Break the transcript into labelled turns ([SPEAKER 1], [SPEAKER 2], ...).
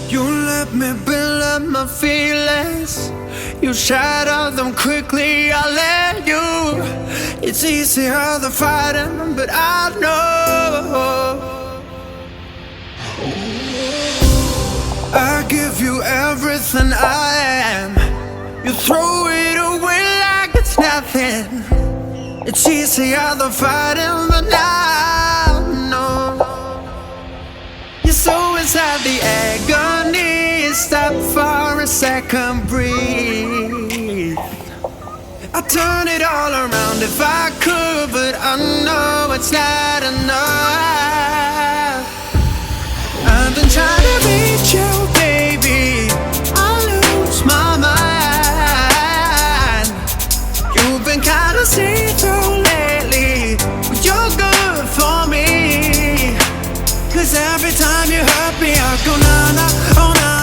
[SPEAKER 1] You let me build up my feelings. You shatter them quickly, I let you. It's easier than fighting, but I know I give you everything I am. You throw it away like it's nothing. It's easier than fighting, but now no. You're so inside the agony. Stop for a second, breathe. I'd turn it all around if I could, but I know it's not enough. I've been trying to reach you, baby. I lose my mind. You've been kinda see-through lately, but you're good for me. 'Cause every time you hurt me, I go na-na, oh na.